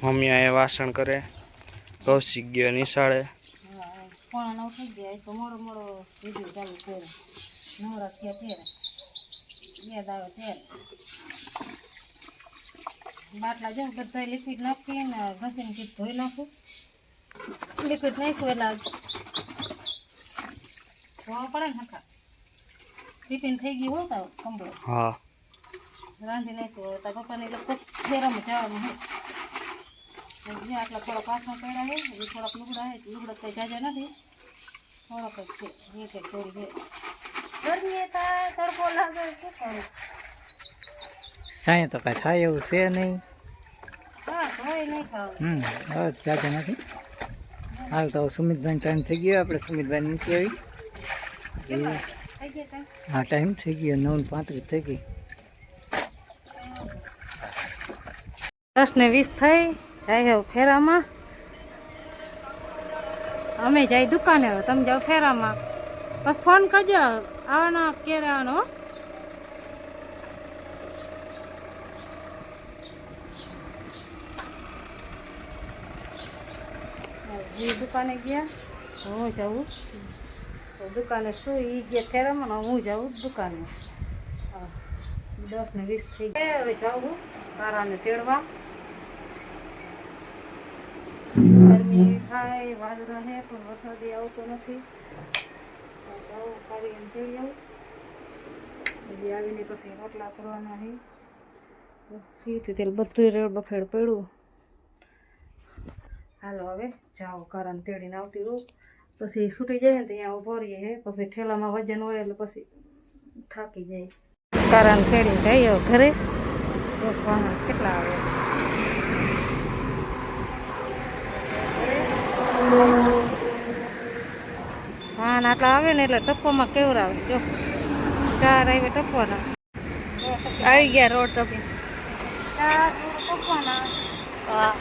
Mummy અહીંયા વાસણ કરે, કૌશિક ગયો નિશાળે. પોણા 9 થઈ ગયા તો મોડો વિડીયો ચાલુ કર્યો. નવરા થયા ત્યારે યાદ આવે ત્યારે બાટલા જો બધા લિક્વિડ નાખીને ઘસીને કીધું ધોઈ નાખું. લિક્વિડ નાખ્યું એટલે ધોવા પડે ને હકા. ટિફિન થઈ ગયું હોત કંબળો. હા રાંધી નાખ્યું તાર પપ્પાને લગભગ ફેરામાં જવાનું હોય. આટલા થોડાક પાછા પડ્યા છે, હજી થોડાક લુગડા છે. લુગડા કંઈ જાજા નથી, થોડાક જ છે. એ કંઈક થોડી છે. ગરમી થાય, તડકો લાગે, શું કરું? સાંઈ તો કાંઈ થાય એવું છે નહીં. હા હોય નહીં ખાવું. હવે જાજા નથી. હાલ તો સુમિતભાઈ ટાઈમ થઈ ગયો. આપણે સુમિતભાઈ નીચે આવી. હા ટાઈમ થઈ ગયો, 9:35 થઈ ગઈ. 10:20 થઈ જાય ફેરામાં. અમે જાય દુકાને, તમે જાઓ ફેરામાં. બસ ફોન કરજો આવવાનો ક્યારે આવવાનો. દુકાને ગયા હું જાઉં દુકાને. શું એ ગયા ફેરામાં, હું જાઉં દુકાને. 10:20 થઈ ગયા. હવે જાઉં કારાને તેડવા. ગરમી થાય, વાદળા છે પણ વરસાદી આવતો નથી. જાઉં કાઢી એમ તેડી આવું. હજી આવીને પછી રોટલા કરવાના છે. સીવથી તેલ બધું રેડ બફેડ પડ્યું. હાલો હવે જાઓ કારાને તેડીને આવતી રહું. પછી છૂટી જાય ને ત્યાં ઉભો રહીએ છે. પછી ઠેલામાં વજન હોય એટલે પછી થાકી જાય. કારાને તેડીને જઈએ ઘરે. કેટલા આવે? હા આટલા આવે ને એટલે ટપ્પોમાં કેવું આવે જો. 4 આવે ટપવાના. આવી ગયા રોડ ટપી 4 રોડ ટપવાના. હા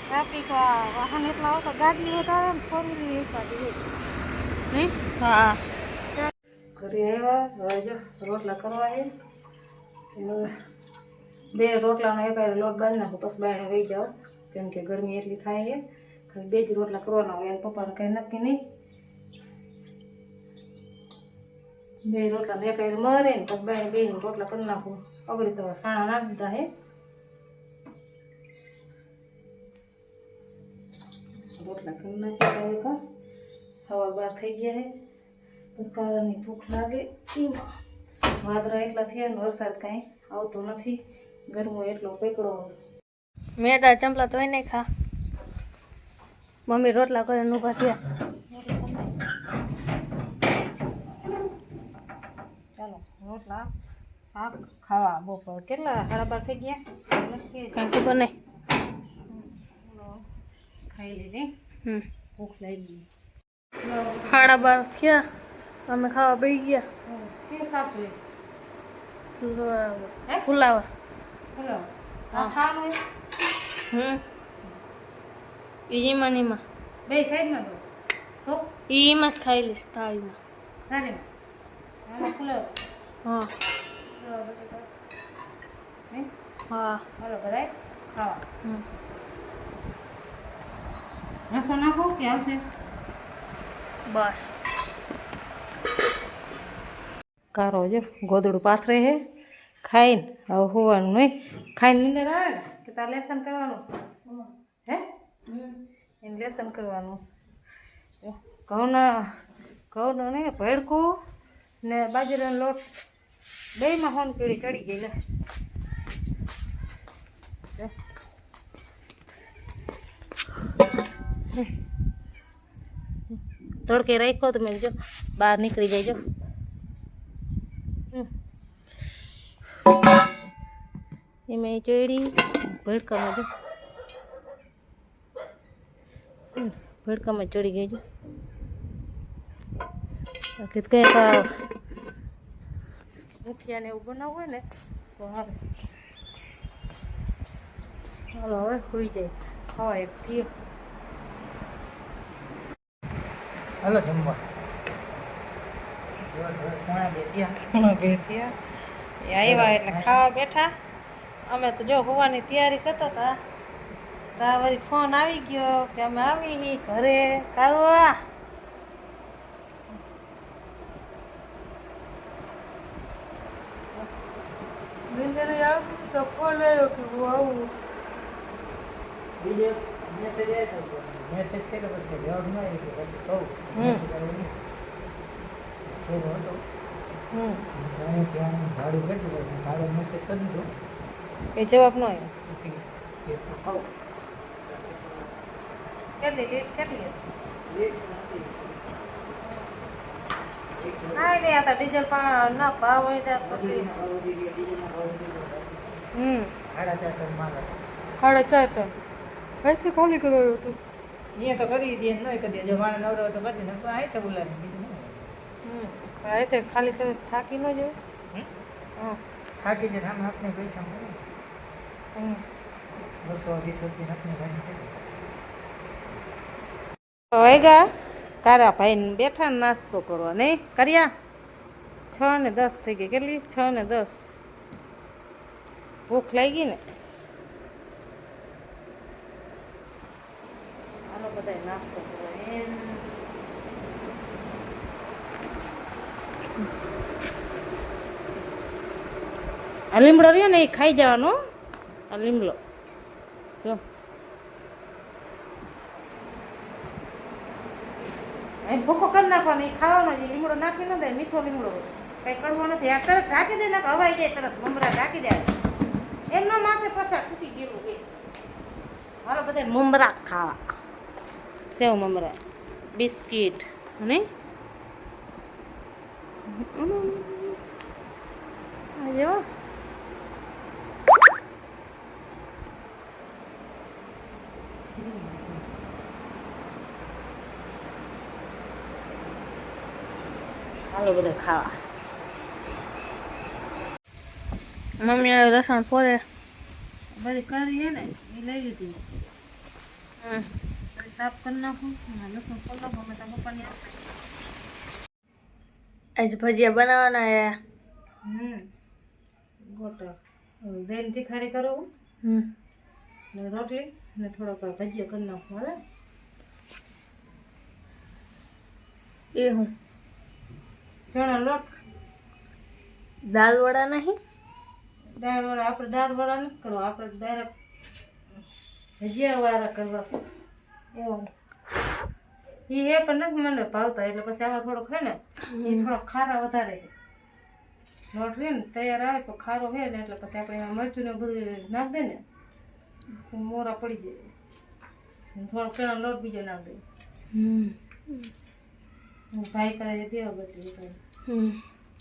ટ્રાફિક વાહન એટલા આવતા, ગાડી વધારે ને 4-wheeler એકાદી નહીં. હા ઘરે આવ્યા. હવે જો રોટલા કરવા છે. 2 રોટલાનો એક લોટ બાંધી નાખો પછી બાયણે વહી જાઓ, કેમ કે ગરમી એટલી થાય છે. ખાલી 2 જ રોટલા કરવાના હોય. એને પપ્પાને કંઈ નક્કી નહીં. 2 રોટલા એક મરે ને પછી બાયણે 2 રોટલા કરી નાખું. અગડી તો સાણા નાખી દીધા હે. રોટલા કરી નાખ્યા. હવા બહાર થઈ ગયા છે. પછી કારાની ભૂખ લાગે. એમાં વાદળા એટલા થયા ને વરસાદ કાંઈ આવતો નથી. ગરમો એટલો પકડો. મેદા ચંપલા તોય નહીં ખા. મમ્મી રોટલા કરીને ઊભા થયા. ચાલો રોટલા શાક ખાવા. બપોર કેટલા 12:30 થઈ ગયા કાંઈ ખબર નહીં. ખાઈ લીધી. ભૂખ લાગી. 12:30 થયા અમે ખાવા બેસી ગયા. કેવું શાક જોઈએ? ફુલાવર. એમાં ને એમાં બે સાઈડમાં તો એમાં જ ખાઈ લઈશ થાળીમાં. હા હા હાલો બધા ખાવા. રસો નાખો કે આવશે? બસ કારો જો ગોદડું પાથરે છે. ખાઈને હવે હોવાનું નહીં. ખાઈને નીંદર આવે ને કે તાર લેસન કરવાનું હે? એને લેસન કરવાનું. ઘઉંનો નહીં ભેડકું ને બાજરાનો લોટ બેયમાં હોન પીળી ચડી ગઈ. લે તડકે રાખ્યો તો મેં જો બહાર નીકળી જાય. જો એમાં ચડી ભડકામાં. જો ભડકામાં ચડી ગઈ. જો કંઈક મુઠિયાને એવું બનાવવું હોય ને તો હારે. હાલો હવે સુઈ જાય. ખાવા એક થયો. હાલો જમવા. 2 થયા. એ આવ્યા એટલે ખાવા બેઠા. અમે તો જો હોવાની તૈયારી કરતા હતા. તા વળી ફોન આવી ગયો કે અમે આવી ઘરે કરવા નિંદર આવ્યું તો ફોન આવ્યો કે હું આવું વિડીયો મેસેજ આવ્યો તો મેસેજ કર્યો પછી જવાબ ન આવ્યો કે પછી કહું મેસેજ આવ્યો નહીં એવો હતો અહીંયાથી આને ભાડું કેટલું હતું ભાડો મેસેજ કરી દીધો એ જવાબ ન આવ્યો પછી જે કહું કેટલી લેટ કેટલી લેટ નથી હા નહીં આ તો ડીઝલ પણ ના ભાવ હોય ત્યાં પછી સાડા 4 ટન માલ હતો 4.5 ટન અહીંથી ખાલી કરવાનું હતું અહીંયા તો કરી દે નહીં કરી દે જો મારે નવરો તો કરી ને અહીં તો બોલાવી બીજું નહીં અહીંથી ખાલી કરી થાકી ન જાય હા થાકી જાય આમ આપણે પૈસા મળે હમ 200-250 રૂપિયા આપણે ભાઈ છે વાગ્યા કારા ભાઈને બેઠા ને નાસ્તો કરવા નહીં કર્યા 6:10 થઈ ગઈ કેટલી 6:10 ભૂખ લાગી ને આનો બધા નાસ્તો કરવા આ લીમડો રહ્યો ને એ ખાઈ જવાનો આ લીમડો જો ભૂકો કરી નાખવાનો એ ખાવાનો જે લીમડો નાખી ન દે મીઠો લીમડો હોય કઈ કડવો નથી આ તરત ઢાંકી દે ને હવાઈ જાય તરત મમરા ઢાંકી દે એમનો માથે પછાડ તૂટી ગયેલું કે હાલો બધા મમરા ખાવા સેવ મમરા બિસ્કીટ અને જો હાલો બધા ખાવા મમ્મી લસણ ફોલે બધી કરી હે ને એ લઈ લીધી સાફ કરી નાખું લસણ ફોલ નાખું અમે તારા પપ્પાની આજ ભજીયા બનાવવાના ગોટા દેન તીખારી કરું ને રોટલી ને થોડોક ભજીયા કરી નાખું હાલે એ હું ચણા લોટ દાલ વડા નહીં દાળ વાળા આપણે દાળ વાળા નથી કરવા આપણે ડાયરેક્ટ ભજીયા વાળા કરવા એવું એ પણ નથી મને ભાવતા એટલે પછી આમાં થોડોક છે ને એ થોડોક ખારા વધારે લોટ રે ને તૈયાર આવે પણ ખારો હોય ને એટલે પછી આપણે એમાં મરચું ને બધું નાખ દે ને તો મોરા પડી જાય થોડોક ચણા લોટ બીજો નાખ દે ભાઈ કરે છે દેવા બધી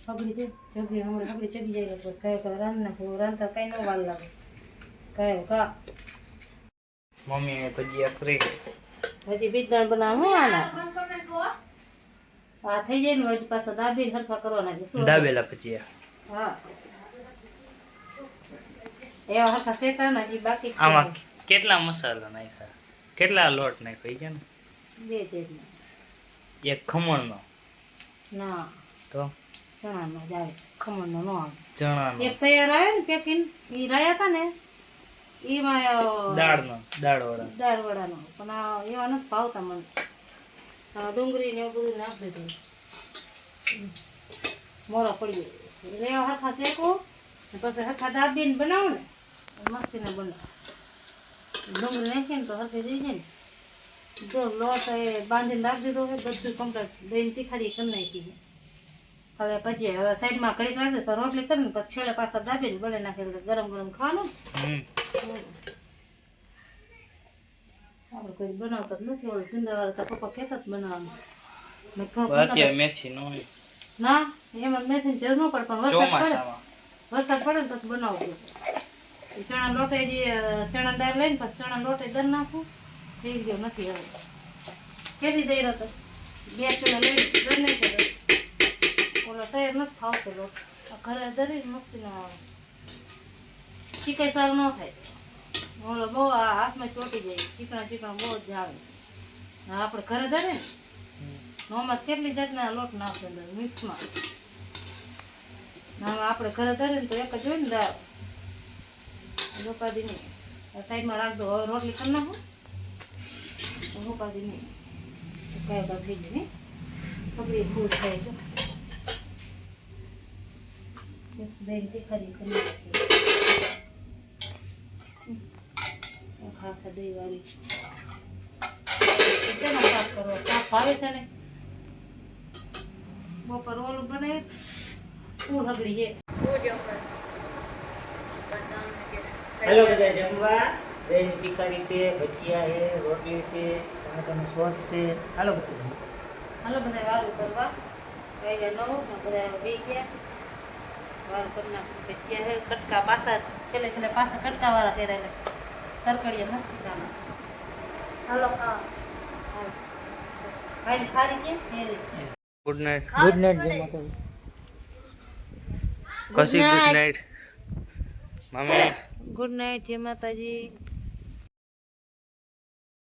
હગડી છે ચગી હમણાં હગડી ચગી જાય કયો કયો રાંધ નાખું રાંધતા કઈ ન વાર લાગે કયો કા મમ્મીને ભજીયા ફ્રી હજી બીજદાણ બનાવવાનું આના આ થઈ જાય ને પછી પાછા દાબી હરખા કરવાના છે દાબેલા ભજીયા હા એવા હરખા શેકાના હજી બાકી છે આમાં કેટલા મસાલા નાખ્યા કેટલા લોટ નાખ્યો છે ને બે છે એક ખમણનો ના તો ચણાનો જાય ખમણનો ન આવે ચણાનો એક તૈયાર આવે ને પેકિંગ એ રહ્યા હતા ને એમાં દાળ વડા દાળ વડાનો પણ આ એવા નથી ભાવતા મને ડુંગળી ને એવું બધું નાખી દીધું મોરા પડી જાય એટલે એવા હરખા શેકવું ને પછી હરખા દાબીને બનાવું ને મસ્તીને બનાવ ડુંગળી નાખીને તો હરખી થઈ જાય ને જો લોટ એ બાંધીને રાખી દીધો હોય બધું કમ્પ્લીટ દહીં તીખારી કરી નાખી છે હવે પછી હવે સાઈડમાં ઘડીક રાખી તો રોટલી કરીને પછી છેલ્લે પાછા દાબીને બળે નાખી ગરમ ગરમ ખાવાનું આપણે કોઈ બનાવતા જ નથી ઓલું ચુંદાવાળા તો પપ્પા કહેતા જ બનાવવાનું મેં થોડુંક અત્યારે મેથી નો હોય ના એમાં મેથીની જરૂર ન પડે પણ વરસાદ પડે ને પછી બનાવવું ચણા લોટે જે ચણા દાળ લઈને પછી ચણા લોટે દર નાખું થઈ ગયો નથી હવે કેદી દઈ રહ્યો તો 2 કિલો લઈને દર નહીં કર્યો ઓલો તૈયાર નથી ખાવતો લોટ ઘરે દરી મસ્તી ન આવે ચીકાઈ સારું ન થાય ઓલો બહુ આ હાથમાં ચોટી જાય ચીકણા બહુ જ આવે આપણે ઘરે ધરે ને નોમાં કેટલી જાતના લોટ નાખે અંદર મિક્સમાં આપણે ઘરે ધરે ને તો એક જ હોય ને દાળ રોપાદી નહીં સાઈડમાં રાખજો. હવે રોટલી કરી નાખો. હું પાછી નહીં કાંઈ કાંઈ થઈ ગયું નહીં. ખબરી ફૂલ થાય તો બેન તીખારી કરી નાખી. ખાખા દહીં વાળી શેનો શાક કરવા? શાક ભાવે છે ને? બપોર ઓલું બનાવે ફૂલ હગડી છે. હેલો બધા જમવા. દહીં તીખારી છે, ભજીયા છે, રોટલી છે, ટમાટાનું સોસ છે. હાલો બધા જમવા. હાલો બધા વારું કરવા. વાગ્યા 9 ને બધા બે ગયા વારું કરી નાખું. ભજીયા છે, કટકા પાછા છેલ્લે છેલ્લે પાછા કટકા વાળા કર્યા કરકડિયા મસ્ત ચાલે. હાલો ખાવા. ભાઈ ખારી કેમ? Good night. Good night Jai Mataji. કસી ગુડ નાઇટ. મમ્મી ગુડ નાઇટ જય માતાજી.